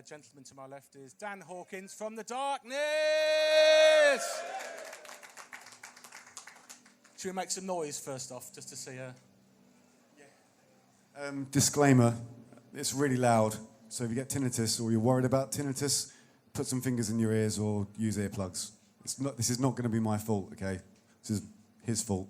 gentleman to my left is Dan Hawkins from the darkness. Should we make some noise first off, just to see her? Disclaimer, it's really loud, so if you get tinnitus or you're worried about tinnitus, put some fingers in your ears or use earplugs. This is not going to be my fault, okay? This is his fault,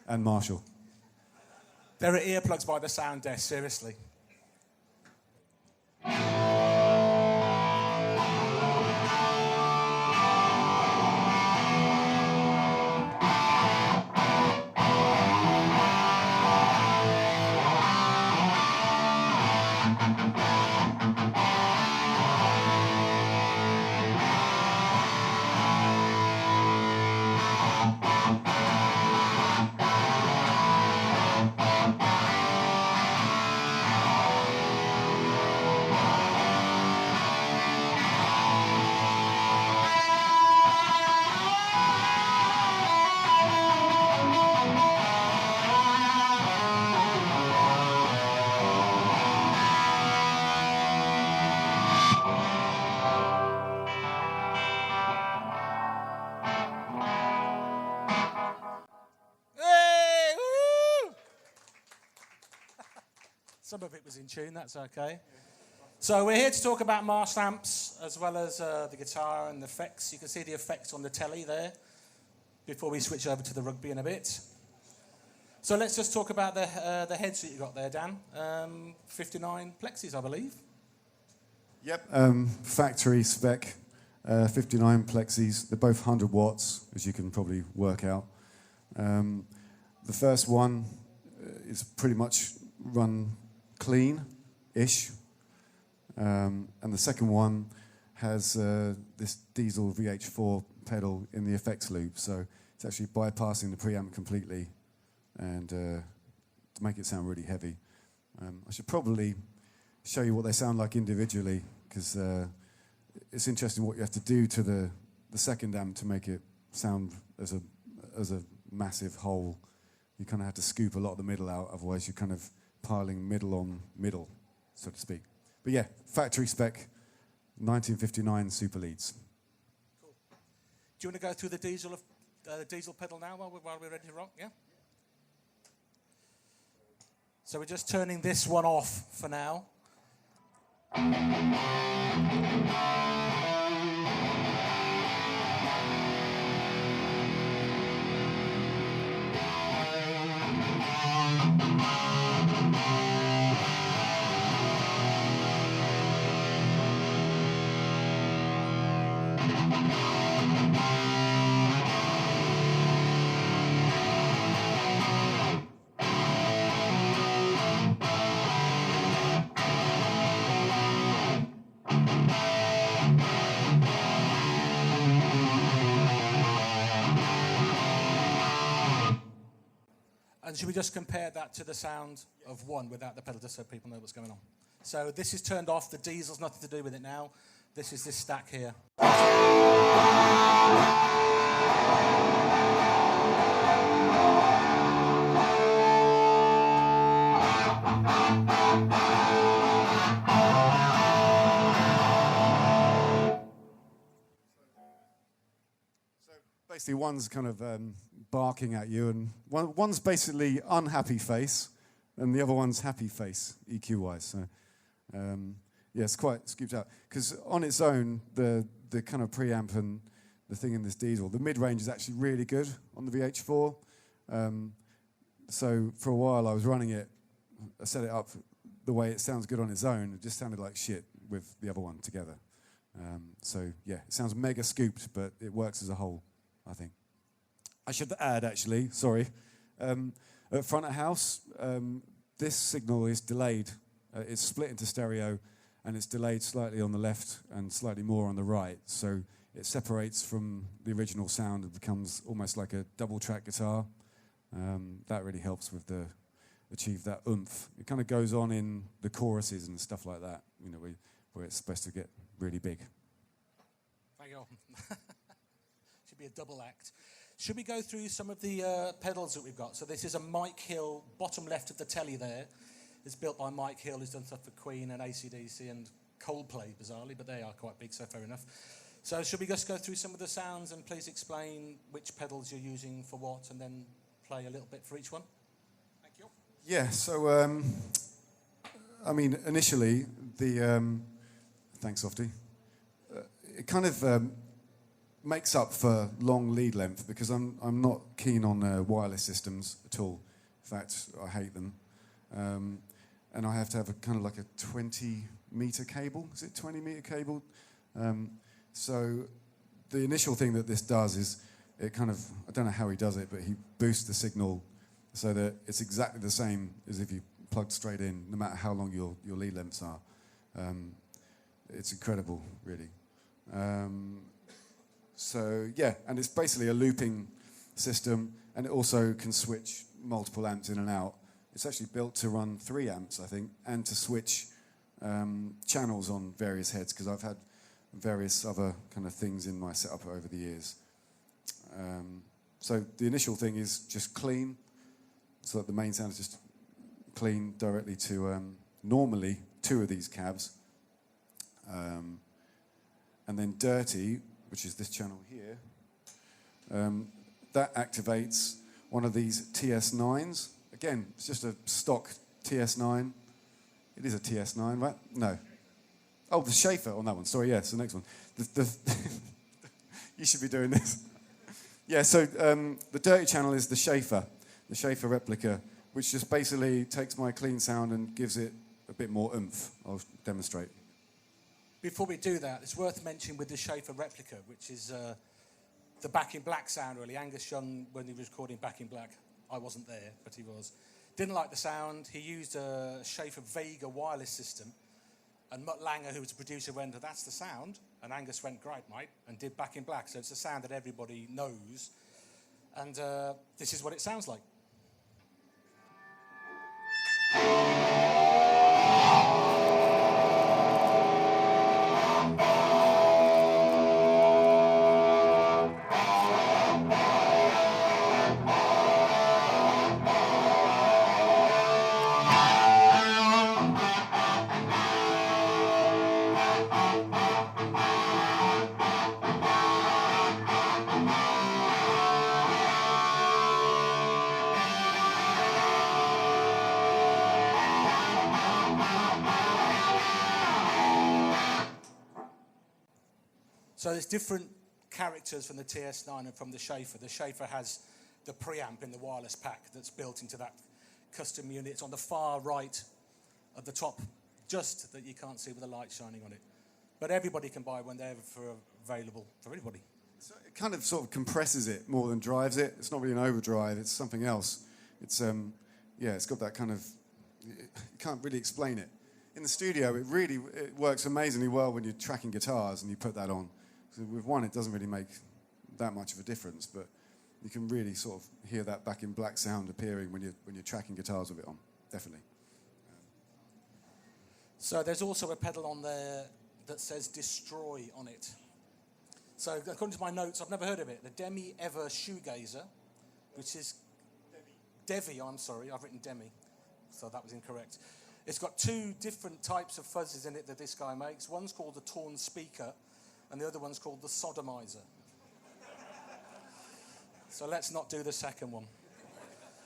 and Marshall. There are earplugs by the sound desk, seriously. Some of it was in tune, that's okay. So we're here to talk about Marshall amps, as well as the guitar and the effects. You can see the effects on the telly there, before we switch over to the rugby in a bit. So let's just talk about the heads that you got there, Dan. 59 plexis, I believe. Yep. Factory spec, 59 plexis. They're both 100 watts, as you can probably work out. The first one is pretty much run clean-ish. And the second one has this diesel VH4 pedal in the effects loop, so it's actually bypassing the preamp completely and to make it sound really heavy. I should probably show you what they sound like individually, because it's interesting what you have to do to the second amp to make it sound as a massive whole. You kind of have to scoop a lot of the middle out, otherwise you're kind of piling middle on middle, so to speak. But yeah, factory spec, 1959 super leads. Cool. Do you want to go through the diesel pedal now while we're ready to rock? Yeah. So we're just turning this one off for now. And should we just compare that to the sound of one without the pedal, just so people know what's going on? So this is turned off. The diesel's nothing to do with it now. This is this stack here. Basically, one's kind of barking at you, and one's basically unhappy face, and the other one's happy face, EQ-wise. So, yeah, it's quite scooped out. Because on its own, the kind of preamp and the thing in this diesel, the mid-range is actually really good on the VH4. So for a while, I was running it, I set it up the way it sounds good on its own. It just sounded like shit with the other one together. So, yeah, it sounds mega scooped, but it works as a whole, I think. I should add, actually, sorry, at front of house, this signal is delayed. It's split into stereo, and it's delayed slightly on the left and slightly more on the right. So it separates from the original sound and becomes almost like a double-track guitar. That really helps with achieve that oomph. It kind of goes on in the choruses and stuff like that, you know, where it's supposed to get really big. Hang on. Should be a double act. Should we go through some of the pedals that we've got? So this is a Mike Hill, bottom left of the telly there. It's built by Mike Hill, who's done stuff for Queen and AC/DC and Coldplay, bizarrely, but they are quite big, so fair enough. So should we just go through some of the sounds and please explain which pedals you're using for what, and then play a little bit for each one? Thank you. Yeah, so, I mean, initially, thanks, Softy, it kind of makes up for long lead length because I'm not keen on wireless systems at all. In fact, I hate them. And I have to have a kind of like a 20-meter cable. Is it 20-meter cable? So the initial thing that this does is it kind of, I don't know how he does it, but he boosts the signal so that it's exactly the same as if you plugged straight in, no matter how long your lead lengths are. It's incredible, really. So yeah, and it's basically a looping system, and it also can switch multiple amps in and out. It's actually built to run 3 amps, I think, and to switch channels on various heads, because I've had various other kind of things in my setup over the years. So the initial thing is just clean, so that the main sound is just clean directly to normally 2 of these cabs. And then dirty, which is this channel here, that activates one of these TS9s. Again, it's just a stock TS9. It is a TS9, right? No. Oh, the Schaefer on that one. Sorry, yes, the next one. You should be doing this. Yeah, so the dirty channel is the Schaefer replica, which just basically takes my clean sound and gives it a bit more oomph. I'll demonstrate. Before we do that, it's worth mentioning with the Schaefer replica, which is the Back in Black sound, really. Angus Young, when he was recording Back in Black, I wasn't there, but he was. Didn't like the sound. He used a Schaefer Vega wireless system, and Mutt Langer, who was the producer, went, "That's the sound." And Angus went, "Great, mate," and did Back in Black. So it's a sound that everybody knows. And this is what it sounds like. So there's different characters from the TS9 and from the Schaefer. The Schaefer has the preamp in the wireless pack that's built into that custom unit. It's on the far right of the top, just that you can't see with the light shining on it. But everybody can buy one. They're available for everybody. So it kind of sort of compresses it more than drives it. It's not really an overdrive. It's something else. It's it's got that kind of. You can't really explain it. In the studio, it works amazingly well when you're tracking guitars and you put that on. So with one, it doesn't really make that much of a difference, but you can really sort of hear that Back in Black sound appearing when you're tracking guitars with it on. Definitely. So there's also a pedal on there that says "Destroy" on it. So according to my notes, I've never heard of it. The Demi Ever Shoegazer, which is Devi. I'm sorry, I've written Demi, so that was incorrect. It's got 2 different types of fuzzes in it that this guy makes. One's called the Torn Speaker, and the other one's called the Sodomizer. So let's not do the second one.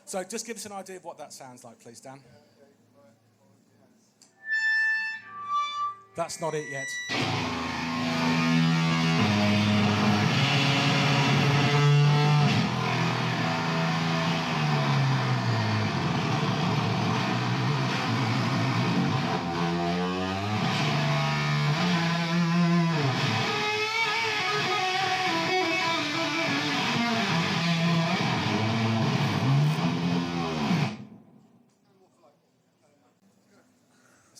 So just give us an idea of what that sounds like, please, Dan. That's not it yet.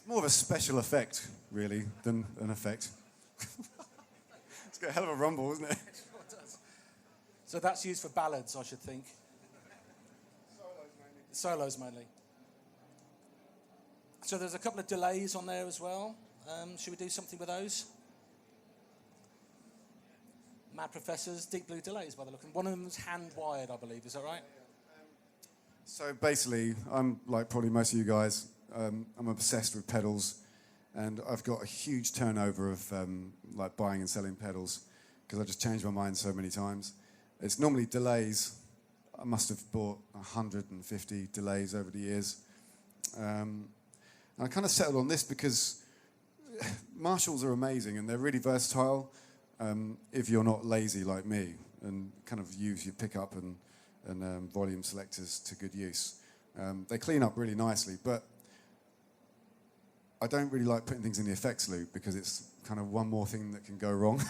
More of a special effect, really, than an effect. It's got a hell of a rumble, isn't it? So that's used for ballads, I should think. Solos mainly. So there's a couple of delays on there as well. Should we do something with those? Mad Professor's Deep Blue delays, by the look. One of them's hand-wired, I believe. Is that right? So basically, I'm like probably most of you guys. I'm obsessed with pedals, And I've got a huge turnover of like buying and selling pedals because I just changed my mind so many times. It's normally delays. I must have bought 150 delays over the years. And I kind of settled on this because Marshalls are amazing and they're really versatile if you're not lazy like me and kind of use your pickup and volume selectors to good use. They clean up really nicely, but I don't really like putting things in the effects loop because it's kind of one more thing that can go wrong.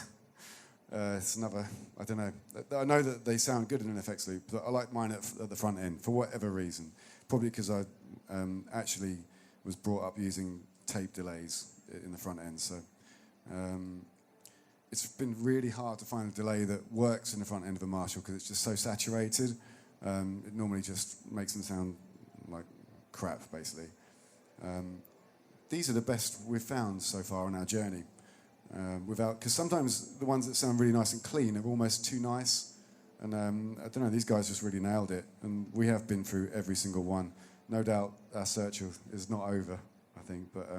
It's another, I don't know. I know that they sound good in an effects loop, but I like mine at the front end for whatever reason. Probably because I actually was brought up using tape delays in the front end. So it's been really hard to find a delay that works in the front end of a Marshall because it's just so saturated. It normally just makes them sound like crap, basically. These are the best we've found so far on our journey. Because sometimes the ones that sound really nice and clean are almost too nice. And I don't know, these guys just really nailed it. And we have been through every single one. No doubt our search is not over, I think. But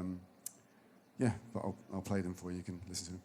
yeah, but I'll play them for you. You can listen to them.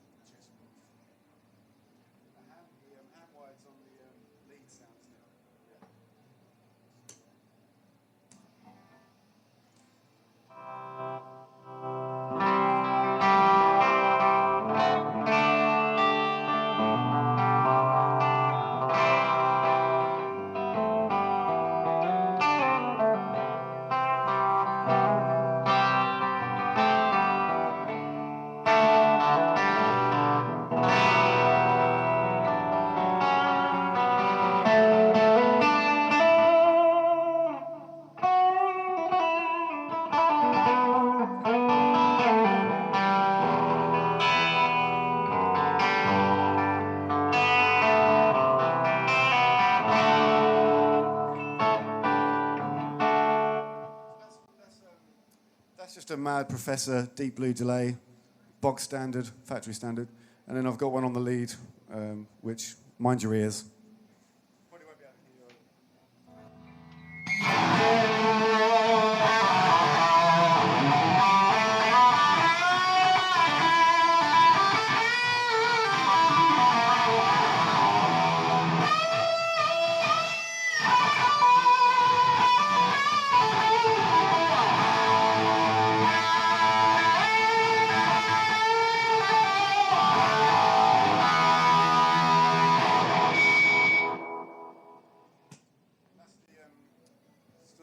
That's just a Mad Professor Deep Blue delay, bog standard, factory standard. And then I've got one on the lead, which, mind your ears. Probably won't be able to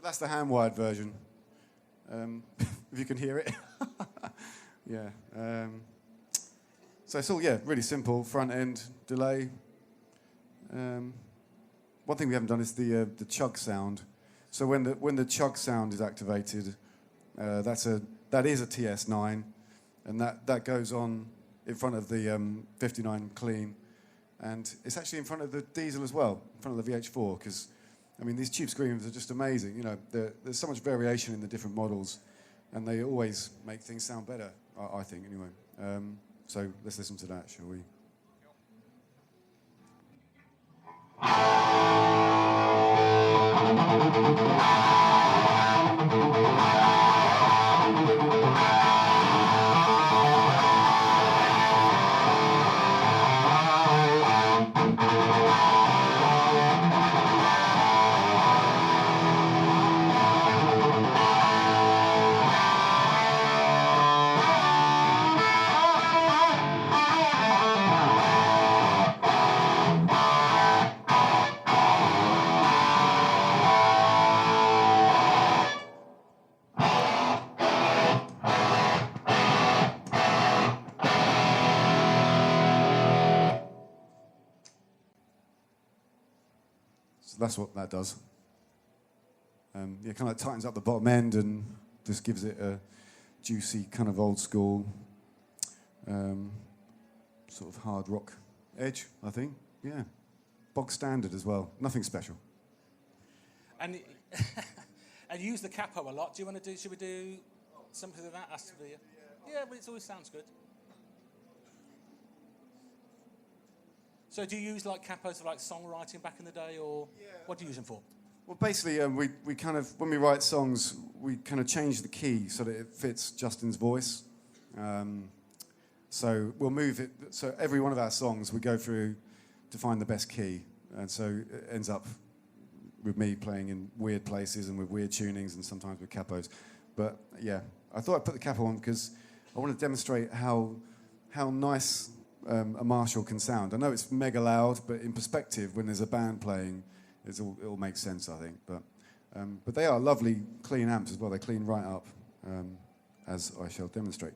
That's the hand-wired version, if you can hear it. Yeah. So it's all, really simple. Front end delay. One thing we haven't done is the chug sound. So when the chug sound is activated, that is a TS9, and that goes on in front of the 59 clean, and it's actually in front of the diesel as well, in front of the VH4, because I mean, these tube screamers are just amazing. You know, there's so much variation in the different models, and they always make things sound better, I think, anyway. So let's listen to that, shall we? So that's what that does. Kind of like tightens up the bottom end and just gives it a juicy kind of old school sort of hard rock edge, I think. Yeah. Bog standard as well. Nothing special. And and you use the capo a lot. Do you want to do? Should we do something like that? Yeah, but it always sounds good. So do you use like capos for like songwriting back in the day, or what do you use them for? Well, basically, we kind of, when we write songs, we kind of change the key so that it fits Justin's voice. So we'll move it. So every one of our songs we go through to find the best key, and so it ends up with me playing in weird places and with weird tunings and sometimes with capos. But yeah, I thought I'd put the capo on because I want to demonstrate how nice a Marshall can sound. I know it's mega loud, but in perspective, when there's a band playing, it'll make sense, I think. But they are lovely, clean amps as well. They clean right up, as I shall demonstrate.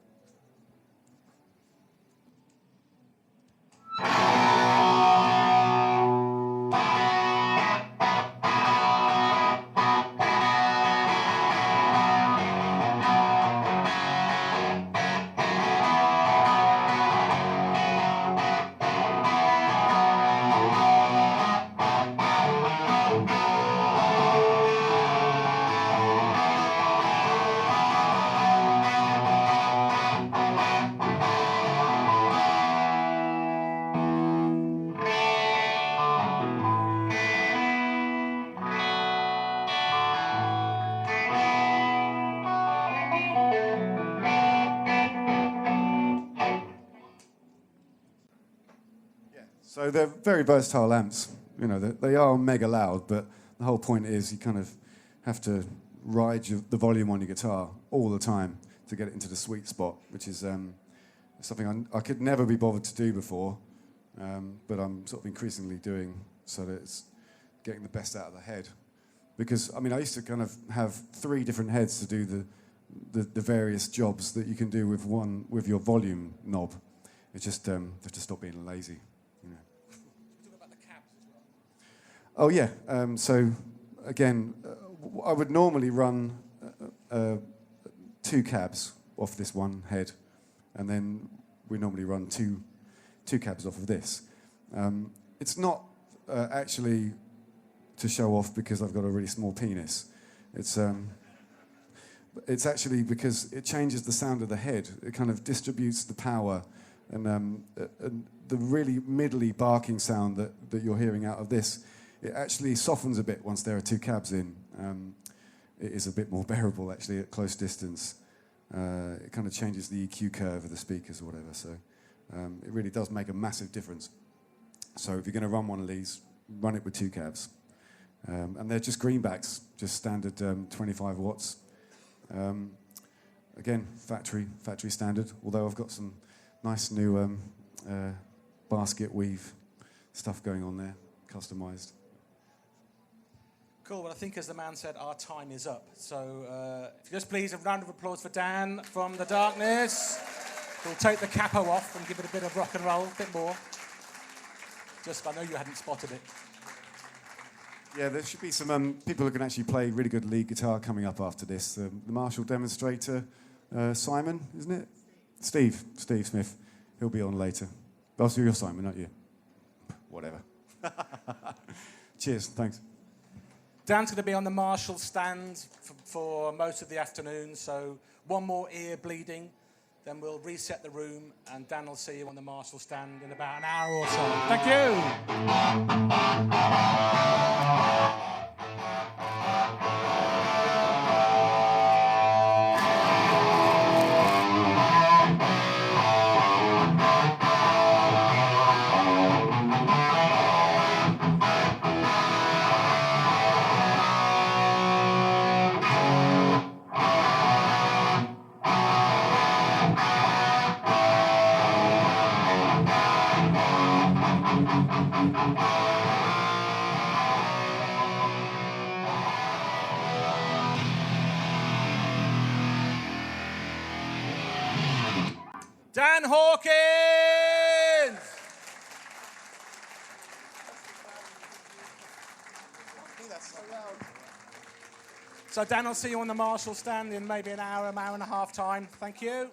So they're very versatile amps. You know, they are mega loud, but the whole point is you kind of have to ride the volume on your guitar all the time to get it into the sweet spot, which is something I could never be bothered to do before, but I'm sort of increasingly doing so that it's getting the best out of the head. Because, I mean, I used to kind of have 3 different heads to do the various jobs that you can do with your volume knob. It's just, you have to stop being lazy. Oh yeah, so again, I would normally run 2 cabs off this one head, and then we normally run two cabs off of this. It's not actually to show off because I've got a really small penis. It's actually because it changes the sound of the head. It kind of distributes the power, and the really middly barking sound that you're hearing out of this, it actually softens a bit once there are 2 cabs in. It is a bit more bearable, actually, at close distance. It kind of changes the EQ curve of the speakers or whatever, so it really does make a massive difference. So if you're going to run one of these, run it with 2 cabs. And they're just greenbacks, just standard 25 watts. Again, factory standard, although I've got some nice new basket weave stuff going on there, customised. Cool, well, I think as the man said, our time is up. So if you just please, a round of applause for Dan from the darkness. We'll take the capo off and give it a bit of rock and roll, a bit more. Just, I know you hadn't spotted it. Yeah, there should be some people who can actually play really good lead guitar coming up after this. The Marshall demonstrator, Simon, isn't it? Steve Smith. He'll be on later. Oh, so you're Simon, not you? Whatever. Cheers, thanks. Dan's going to be on the Marshall stand for most of the afternoon, so one more ear bleeding, then we'll reset the room, and Dan will see you on the Marshall stand in about an hour or so. Thank you. Dan Hawkins! So Dan, I'll see you on the Marshall stand in maybe an hour and a half time. Thank you.